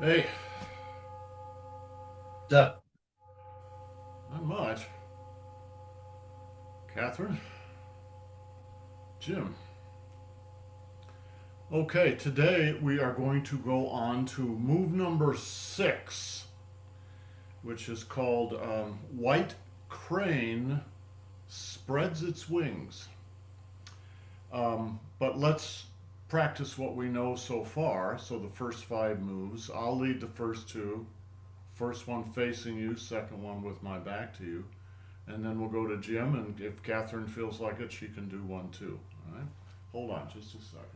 Hey, So, not much. Catherine? Jim? Okay, today we are going to go on to move number 6, which is called White Crane Spreads Its Wings. But let's practice what we know so far. So the first 5 moves. I'll lead the first 2. First one facing you, second one with my back to you. And then we'll go to Jim, and if Catherine feels like it, she can do one too. All right? Hold on just a second.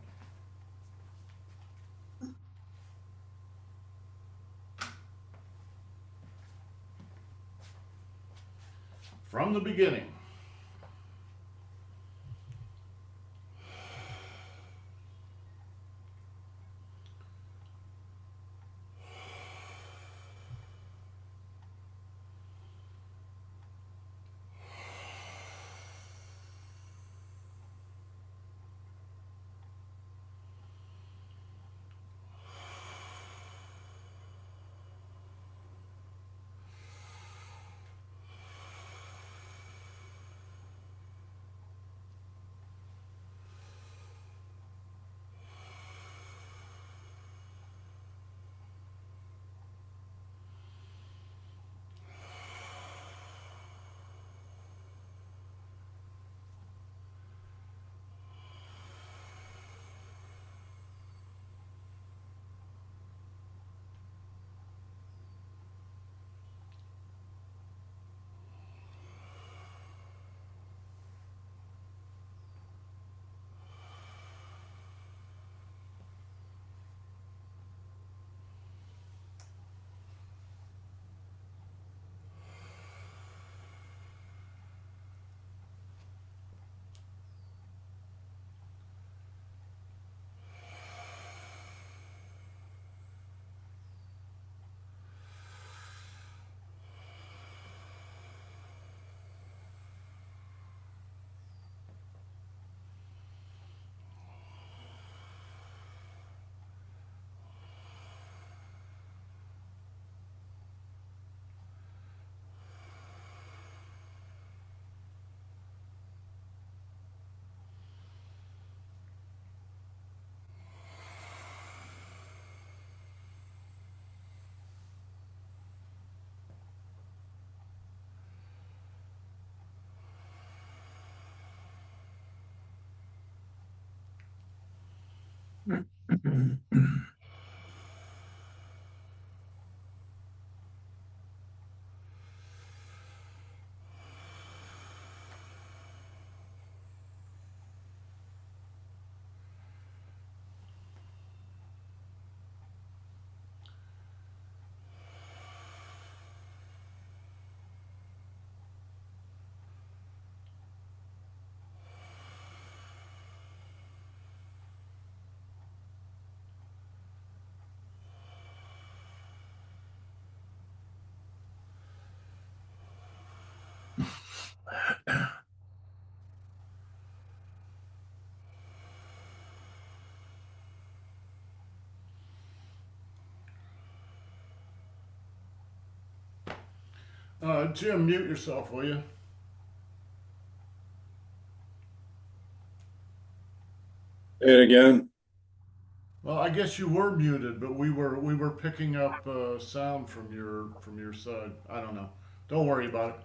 From the beginning. Jim, mute yourself, will you? say it again. Well, I guess you were muted, but we were picking up sound from your side. I don't know. Don't worry about it.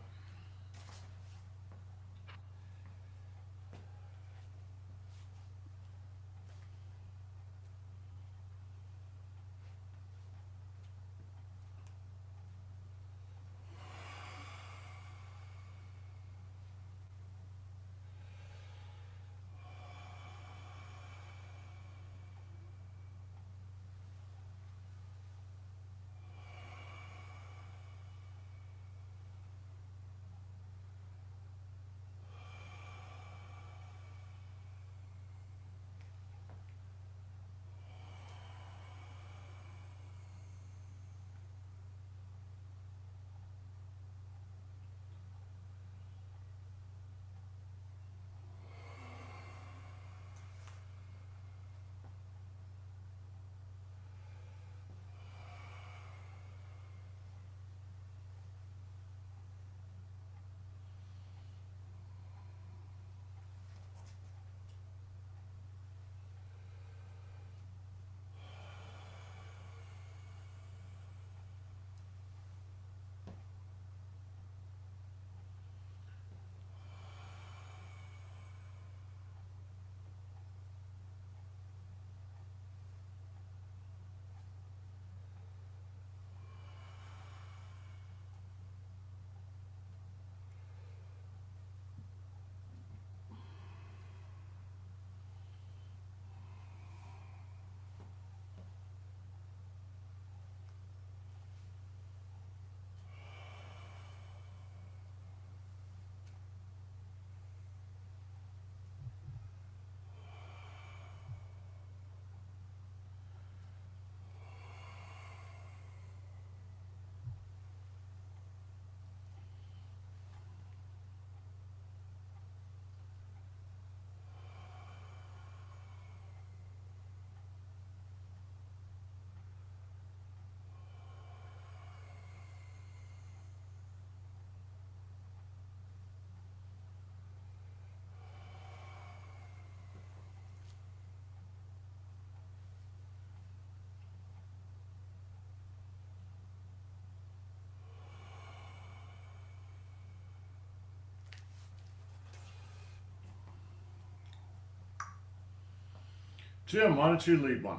Jim, why don't you lead one?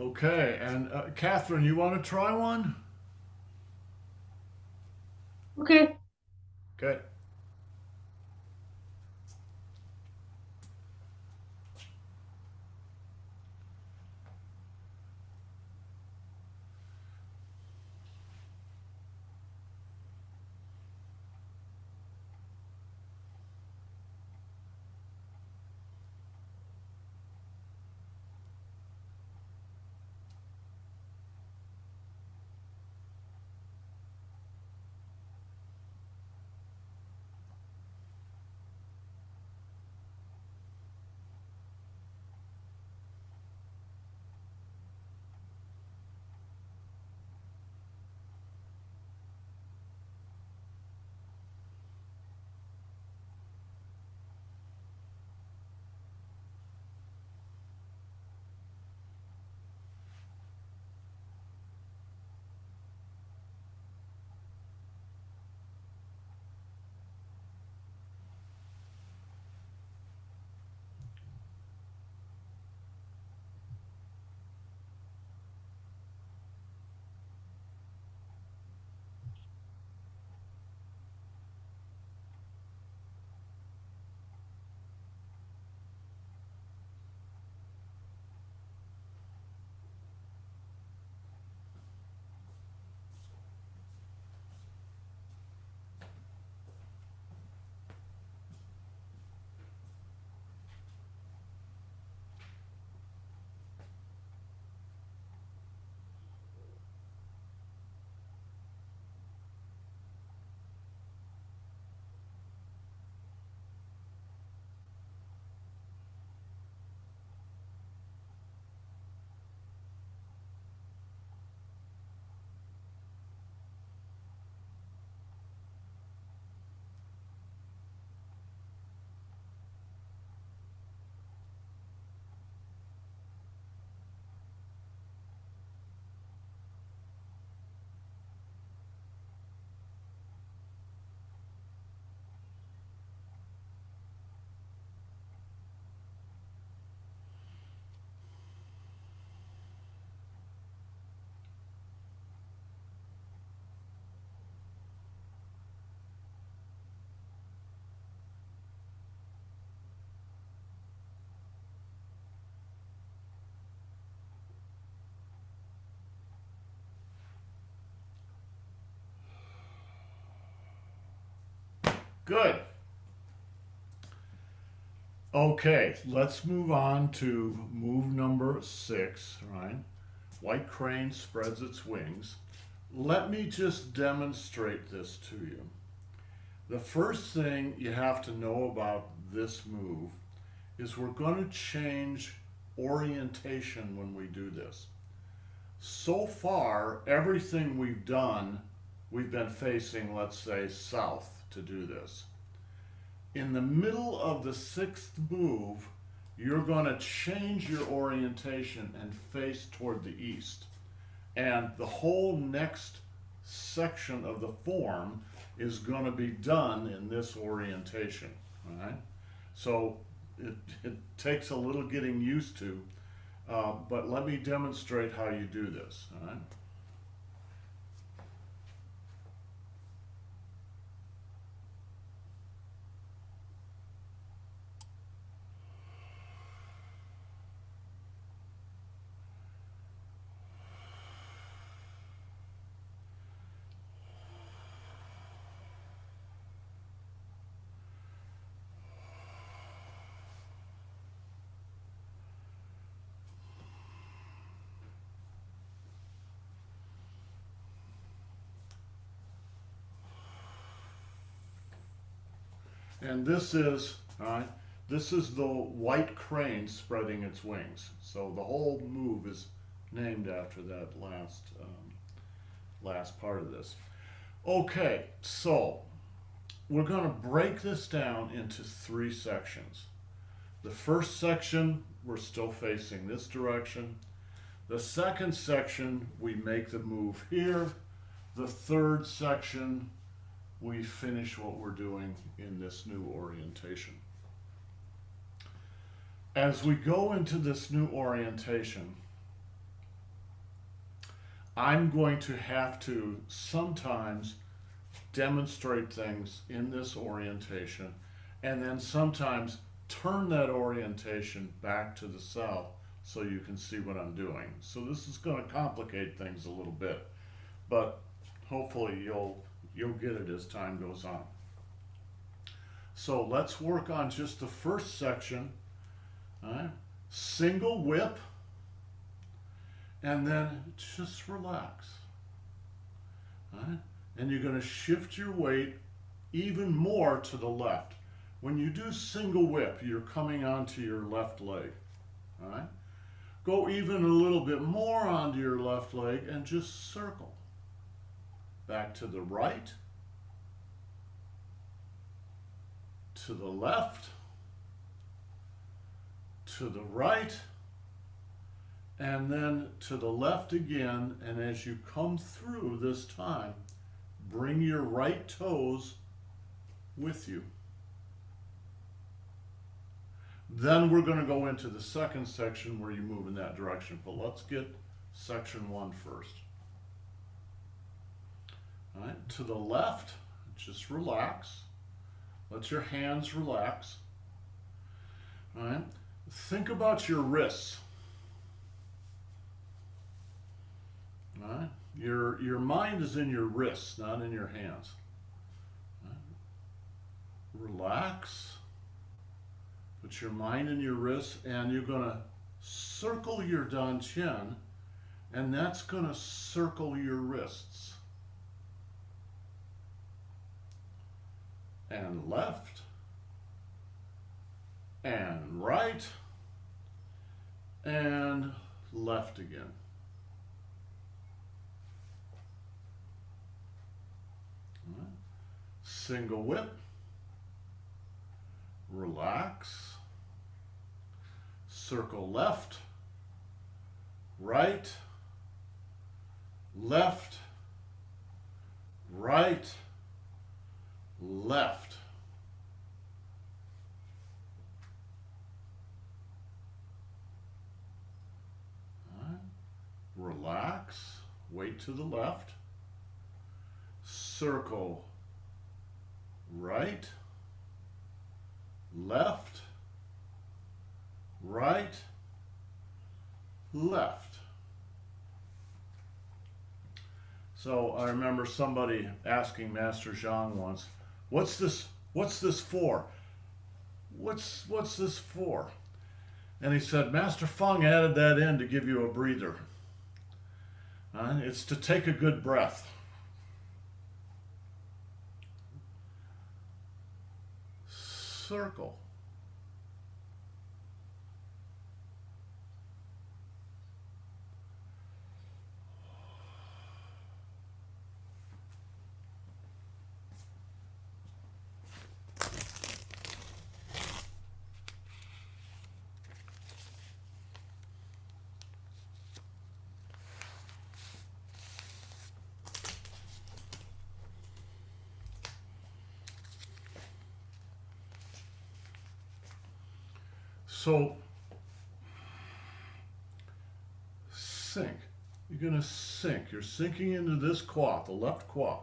Okay, and Catherine, you want to try one? Okay. Okay. Good. Okay, let's move on to move number 6, right? White crane spreads its wings. Let me just demonstrate this to you. The first thing you have to know about this move is we're going to change orientation when we do this. So far, everything we've done, we've been facing, let's say, south to do this. In the middle of the 6th move, you're going to change your orientation and face toward the east. And the whole next section of the form is going to be done in this orientation. All right? So it takes a little getting used to, but let me demonstrate how you do this. All right? And this is, all right, this is the white crane spreading its wings. So the whole move is named after that last part of this. Okay, so we're going to break this down into 3 sections. The first section, we're still facing this direction. The second section, we make the move here. The third section, we finish what we're doing in this new orientation. As we go into this new orientation, I'm going to have to sometimes demonstrate things in this orientation and then sometimes turn that orientation back to the south so you can see what I'm doing. So this is going to complicate things a little bit, but hopefully you'll get it as time goes on. So let's work on just the first section. All right? Single whip, and then just relax. All right? And you're going to shift your weight even more to the left. When you do single whip, you're coming onto your left leg. All right? Go even a little bit more onto your left leg and just circle. Back to the right, to the left, to the right, and then to the left again. And as you come through this time, bring your right toes with you. Then we're going to go into the second section where you move in that direction. But let's get section 1 first. All right, to the left, just relax. Let your hands relax. All right, think about your wrists. All right, your mind is in your wrists, not in your hands. All right. Relax. Put your mind in your wrists, and you're going to circle your Dan Qian, and that's going to circle your wrists. And left, and right, and left again. All right. Single whip, relax, circle left, right, left, right, left. All right. Relax, weight to the left, circle right, left, right, left. So I remember somebody asking Master Zhang once, what's this What's this for? What's this for? And he said, Master Feng added that in to give you a breather. It's to take a good breath. Circle. So, sink. You're going to sink. You're sinking into this quad, the left quad.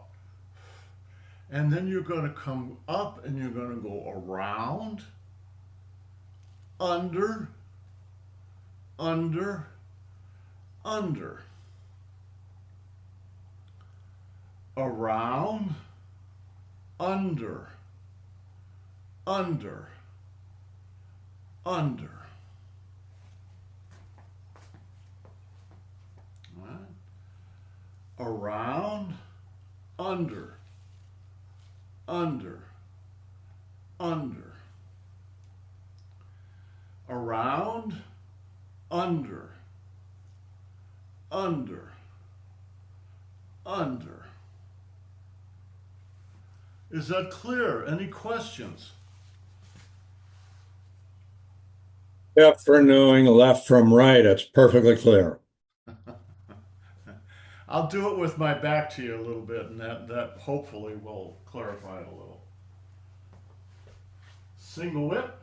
And then you're going to come up and you're going to go around, under, under, under. Around, under, under, under. All right. Around, under, under, under. Around, under, under, under. Is that clear? Any questions? Left for knowing, left from right. It's perfectly clear. I'll do it with my back to you a little bit, and that hopefully will clarify it a little. Single whip.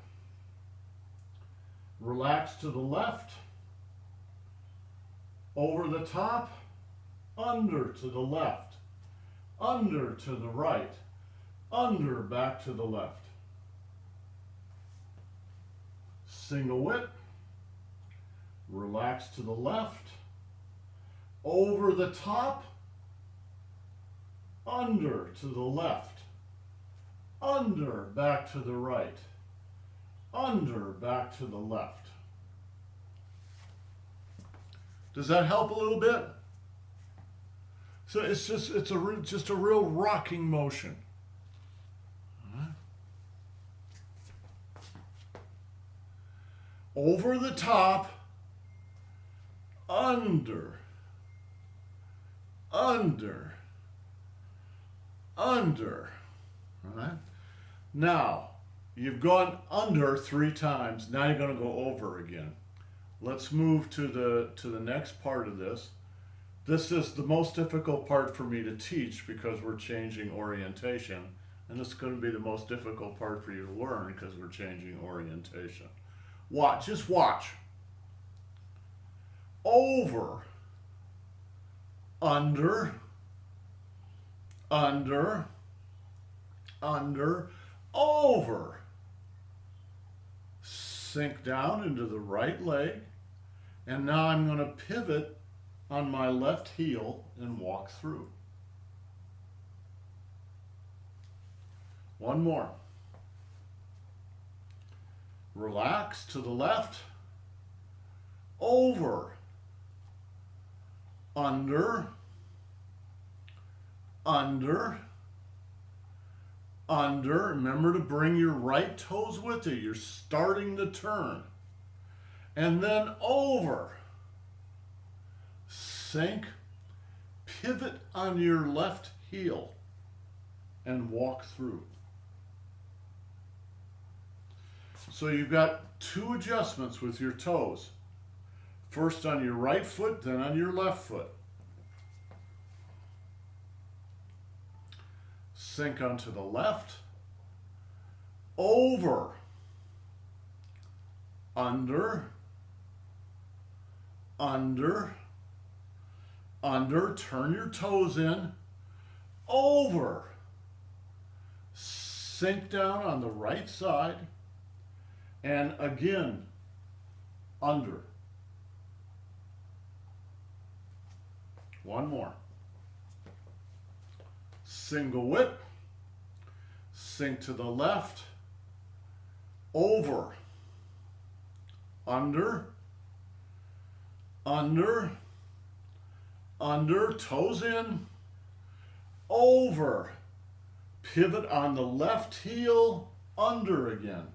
Relax to the left. Over the top. Under to the left. Under to the right. Under back to the left. Single whip. Relax to the left. Over the top. Under to the left. Under back to the right. Under back to the left. Does that help a little bit? So it's just a real rocking motion. Over the top, under, under, under. All right? Now, you've gone under 3 times. Now you're going to go over again. Let's move to the next part of this. This is the most difficult part for me to teach because we're changing orientation. And it's going to be the most difficult part for you to learn because we're changing orientation. Watch, just watch. Over, under, under, under, over. Sink down into the right leg. And now I'm going to pivot on my left heel and walk through. One more. Relax to the left, over, under, under, under. Remember to bring your right toes with you. You're starting the turn. And then over. Sink, pivot on your left heel, and walk through. So you've got 2 adjustments with your toes. First on your right foot, then on your left foot. Sink onto the left, over, under, under, under, turn your toes in, over, sink down on the right side, and again, under. One more. Single whip, Sink to the left, over, under, under, under, toes in, over, pivot on the left heel, under again.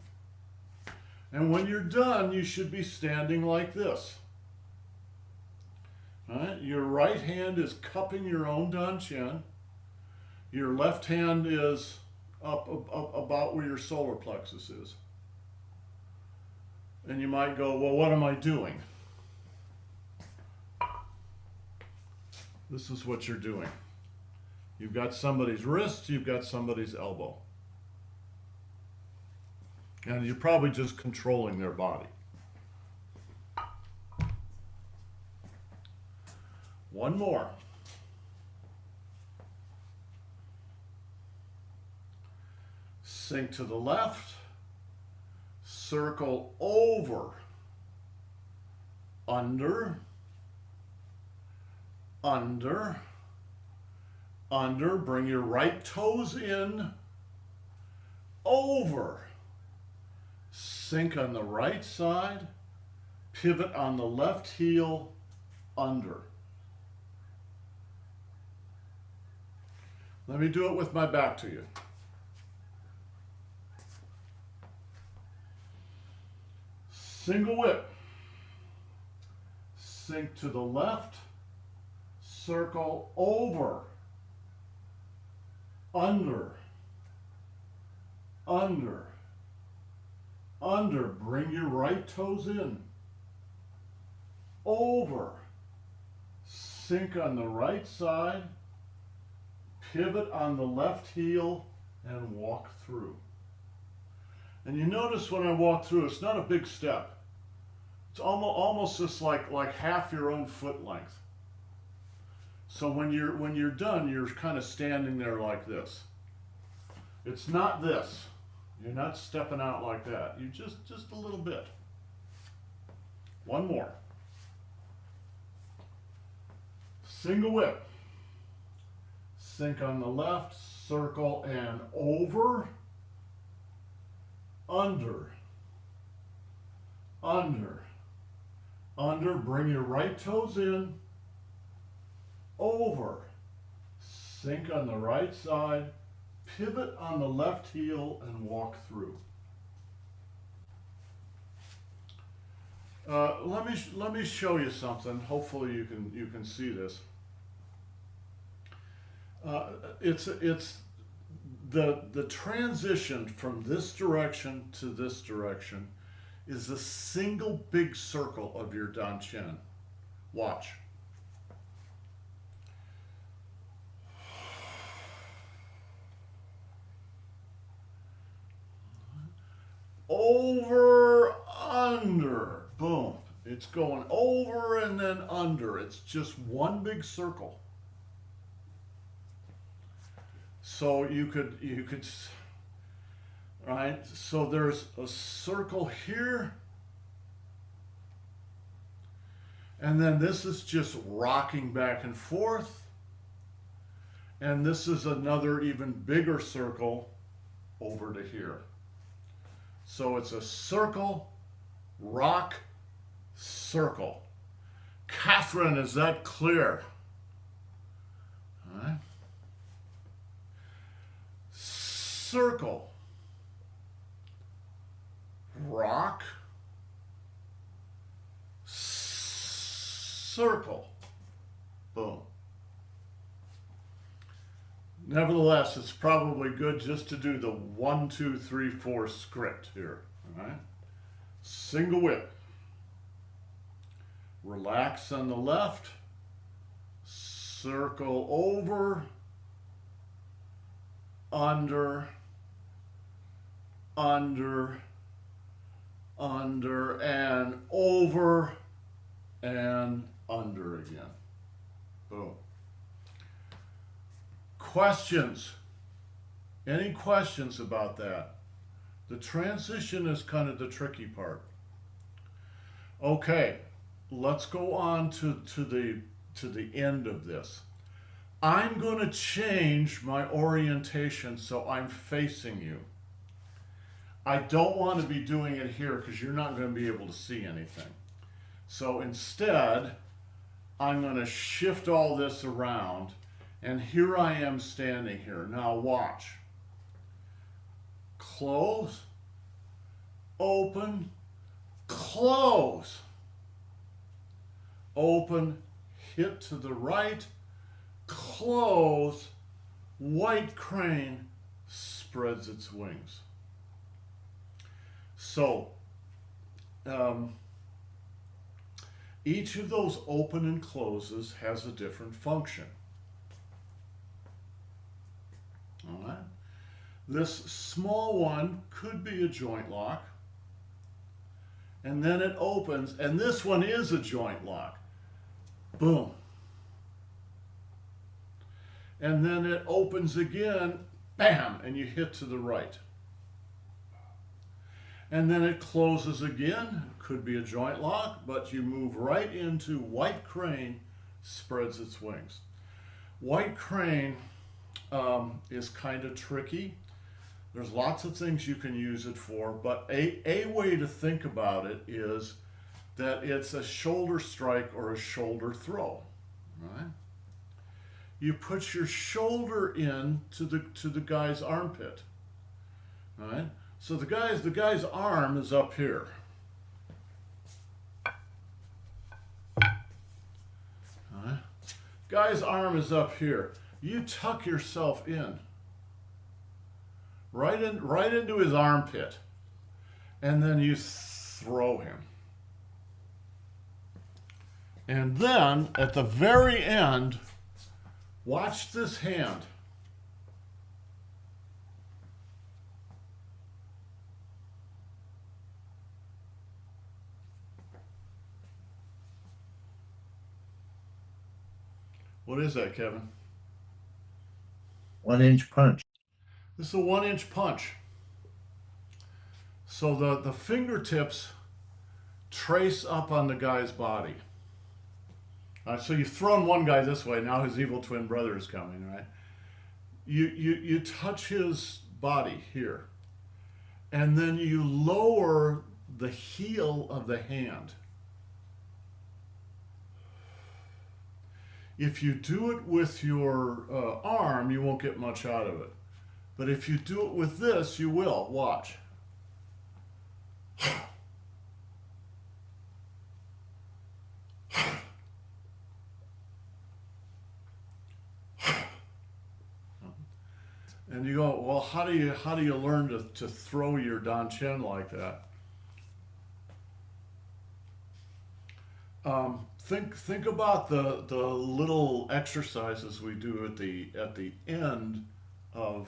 And when you're done, you should be standing like this. All right? Your right hand is cupping your own dantian. Your left hand is up about where your solar plexus is. And you might go, well, what am I doing? This is what you're doing. You've got somebody's wrist, you've got somebody's elbow. And you're probably just controlling their body. One more. Sink to the left, circle over, under, under, under, bring your right toes in, over, sink on the right side, pivot on the left heel, under. Let me do it with my back to you. Single whip. Sink to the left, circle over, under, under, under. Bring your right toes in, over, sink on the right side, pivot on the left heel, and walk through. And you notice when I walk through, it's not a big step. It's almost just like half your own foot length. So when you're done, you're kind of standing there like this. It's not this. You're not stepping out like that. You just a little bit. One more. Single whip. Sink on the left, circle and over, under, under, under, bring your right toes in, over, sink on the right side, pivot on the left heel and walk through. Let me show you something. Hopefully you can see this. It's the transition from this direction to this direction is a single big circle of your dantian. Watch. Over, under, boom. It's going over and then under. It's just one big circle. So you could, right? So there's a circle here. And then this is just rocking back and forth. And this is another even bigger circle over to here. So it's a circle, rock, circle. Catherine, is that clear? All right. Circle, rock, circle, boom. Nevertheless, it's probably good just to do the 1, 2, 3, 4 script here. All right. Single whip. Relax on the left. Circle over. Under. Under. Under. And over. And under again. Boom. Questions? Any questions about that? The transition is kind of the tricky part. Okay, let's go on to the end of this. I'm going to change my orientation so I'm facing you. I don't want to be doing it here because you're not going to be able to see anything. So instead, I'm going to shift all this around, and here I am standing here. Now watch. Close, open, close. Open, hit to the right, close, white crane spreads its wings. So, each of those open and closes has a different function. All right. This small one could be a joint lock. And then it opens, and this one is a joint lock. Boom. And then it opens again, bam, and you hit to the right. And then it closes again, could be a joint lock, but you move right into white crane, spreads its wings. White crane is kind of tricky. There's lots of things you can use it for, but a way to think about it is that it's a shoulder strike or a shoulder throw, right? You put your shoulder in to the guy's armpit, right? So the guy's arm is up here. Right? Guy's arm is up here. You tuck yourself in. Right into his armpit, and then you throw him. And then at the very end, watch this hand. What is that, Kevin? 1-inch punch. This is a 1-inch punch. So the fingertips trace up on the guy's body. So you've thrown one guy this way, now his evil twin brother is coming, right? You touch his body here, and then you lower the heel of the hand. If you do it with your arm, you won't get much out of it. But if you do it with this, you will. Watch. And you go, well, how do you learn to throw your Dan Chen like that? Think about the little exercises we do at the end of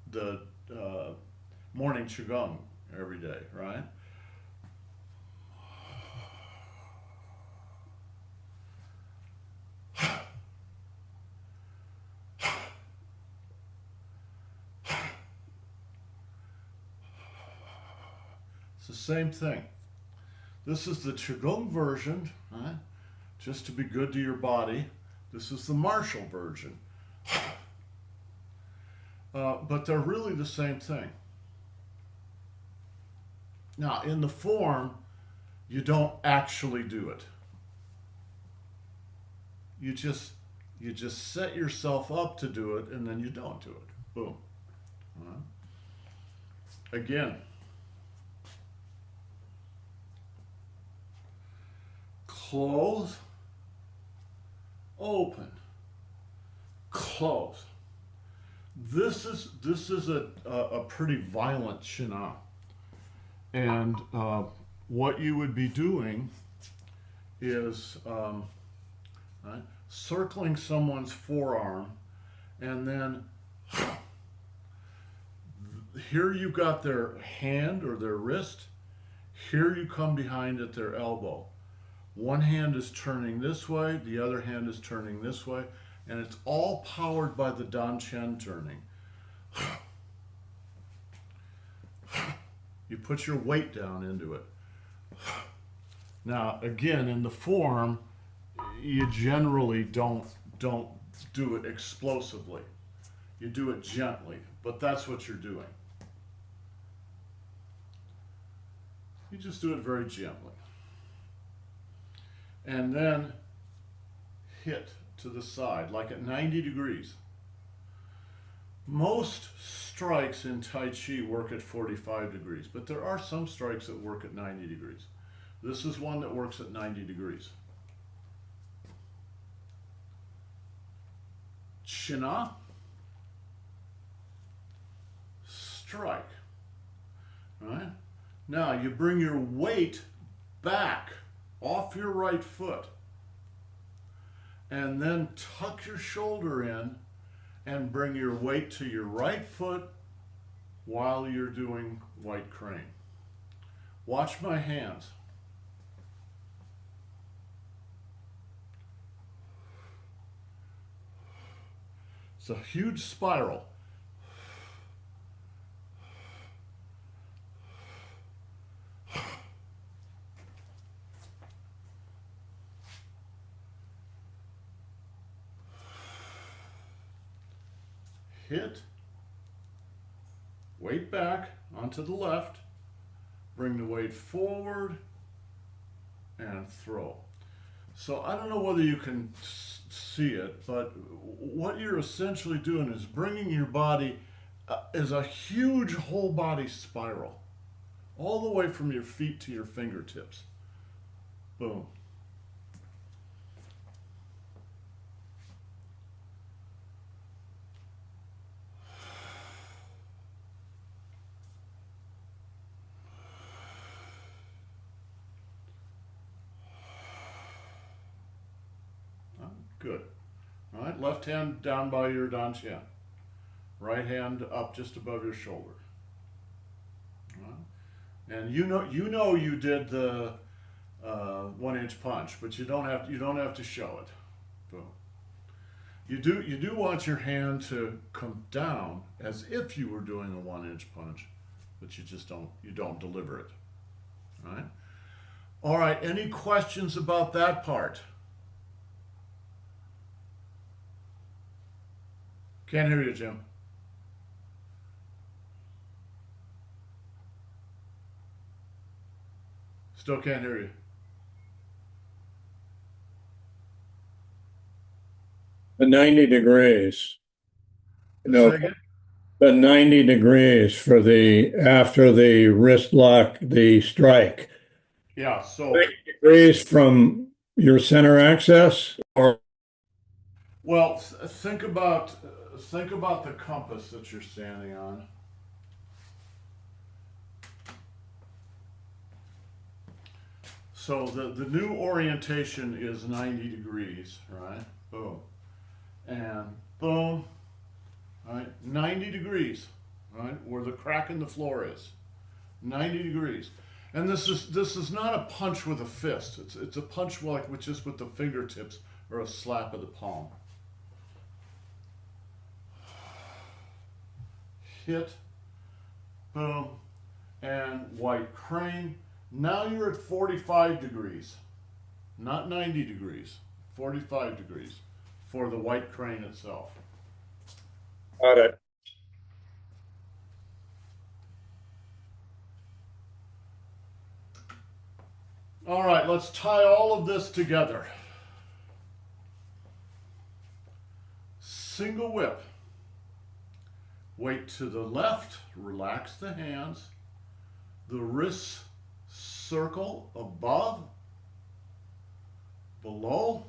the morning Qigong every day, right? It's the same thing. This is the Qigong version, right? Just to be good to your body. This is the martial version. But they're really the same thing. Now, in the form, you don't actually do it. You just set yourself up to do it, and then you don't do it. Boom. Again. Close. Open. Close. This is a pretty violent Shina. And what you would be doing is circling someone's forearm, and then here you got their hand or their wrist, here you come behind at their elbow. One hand is turning this way, the other hand is turning this way, and it's all powered by the Dan Chen turning. You put your weight down into it. Now, again, in the form, you generally don't do it explosively. You do it gently, but that's what you're doing. You just do it very gently. And then hit to the side, like at 90 degrees. Most strikes in Tai Chi work at 45 degrees, but there are some strikes that work at 90 degrees. This is one that works at 90 degrees. China, strike. Right? Now you bring your weight back off your right foot and then tuck your shoulder in and bring your weight to your right foot while you're doing white crane. Watch my hands. It's a huge spiral. Hit, weight back onto the left, bring the weight forward, and throw. So I don't know whether you can see it, but what you're essentially doing is bringing your body as a huge whole body spiral, all the way from your feet to your fingertips. Boom. Good. All right, left hand down by your dantian. Right hand up just above your shoulder. All right. And you know you did the 1-inch punch, but you don't have to show it. Boom. You do want your hand to come down as if you were doing a 1-inch punch, but you don't deliver it. All right. All right. Any questions about that part? Can't hear you, Jim. Still can't hear you. The 90 degrees. Say again? The 90 degrees for the after the wrist lock, the strike. Yeah. So 90 degrees from your center axis, or well, think about the compass that you're standing on. So the new orientation is 90 degrees, right? Boom. And boom. Right? 90 degrees, right? Where the crack in the floor is. 90 degrees. And this is not a punch with a fist. It's a punch like with just with the fingertips or a slap of the palm. Hit, boom, and white crane. Now you're at 45 degrees, not 90 degrees, 45 degrees for the white crane itself. got it. All right, let's tie all of this together. Single whip. Weight to the left, relax the hands. The wrists circle above, below,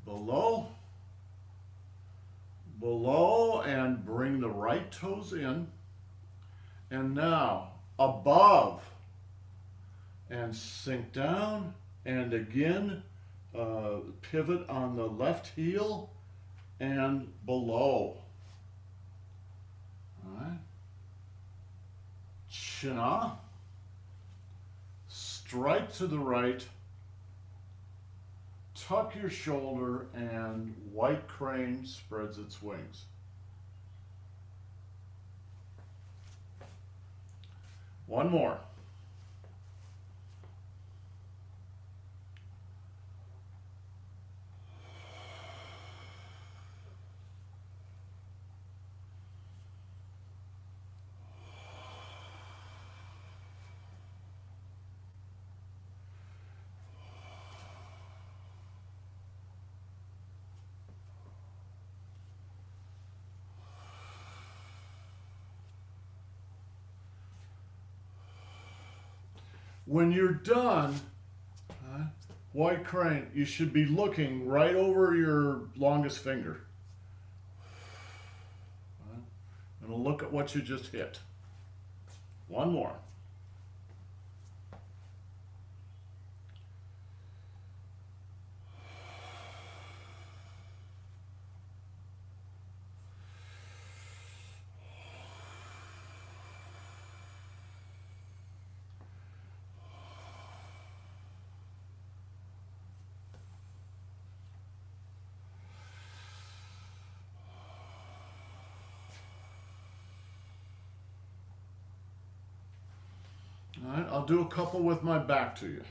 below, below, and bring the right toes in. And now above, and sink down, and again pivot on the left heel and below. All right. China, strike to the right, tuck your shoulder, and white crane spreads its wings. One more. When you're done, white crane, you should be looking right over your longest finger. And look at what you just hit. One more. All right, I'll do a couple with my back to you.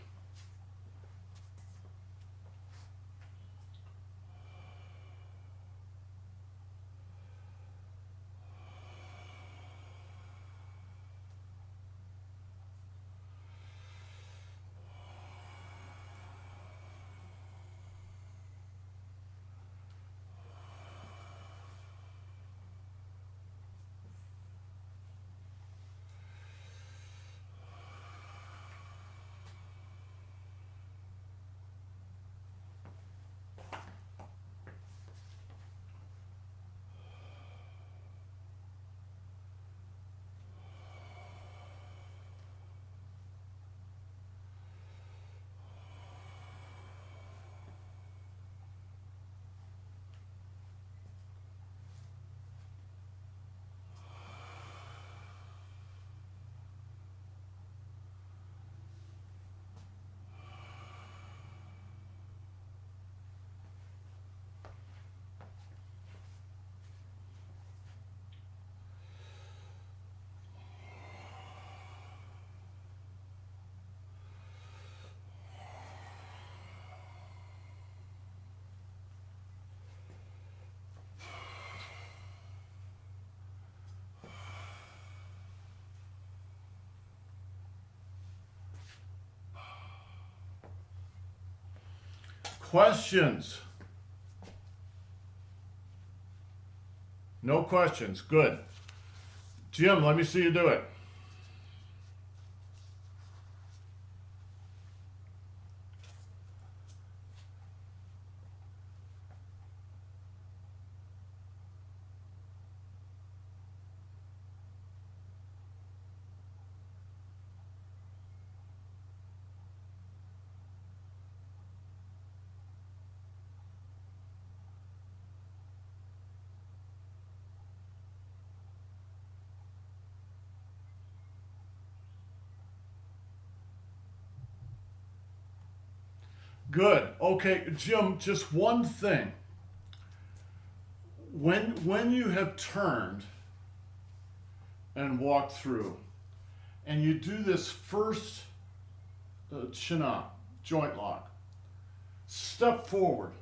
Questions? No questions. Good. Jim, let me see you do it. Good. Okay, Jim, just one thing. When you have turned and walked through, and you do this first chin up, joint lock, step forward.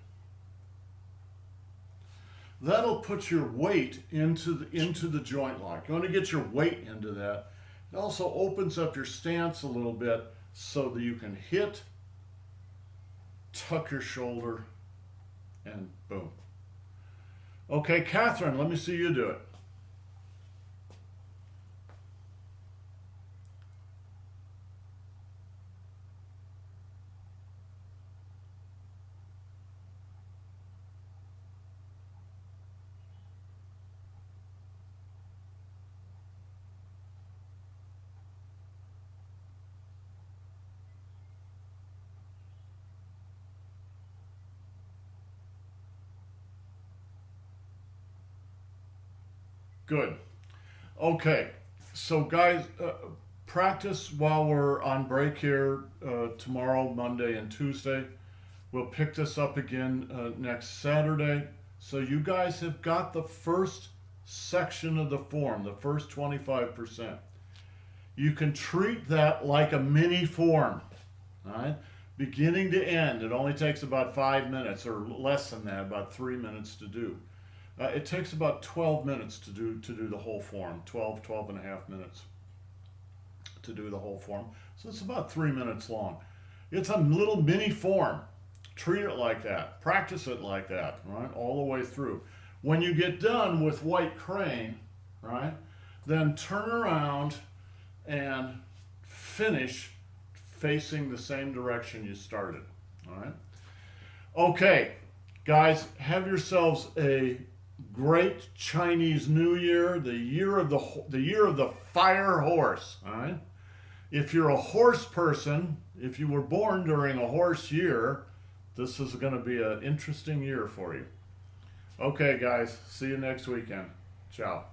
That'll put your weight into the joint lock. You want to get your weight into that. It also opens up your stance a little bit so that you can hit, tuck your shoulder, and boom. Okay, Catherine, let me see you do it. Good. Okay, so guys, practice while we're on break here tomorrow, Monday, and Tuesday. We'll pick this up again next Saturday. So you guys have got the first section of the form, the first 25%. You can treat that like a mini form, all right? Beginning to end. It only takes about 5 minutes or less than that, about 3 minutes to do. It takes about 12 minutes to do the whole form, 12 and a half minutes to do the whole form. So it's about 3 minutes long. It's a little mini form. Treat it like that. Practice it like that, right? All the way through. When you get done with white crane, right, then turn around and finish facing the same direction you started. All right. Okay, guys, have yourselves a great Chinese New Year, the year of the fire horse. All right. If you're a horse person, if you were born during a horse year, this is going to be an interesting year for you. Okay, guys, see you next weekend. Ciao.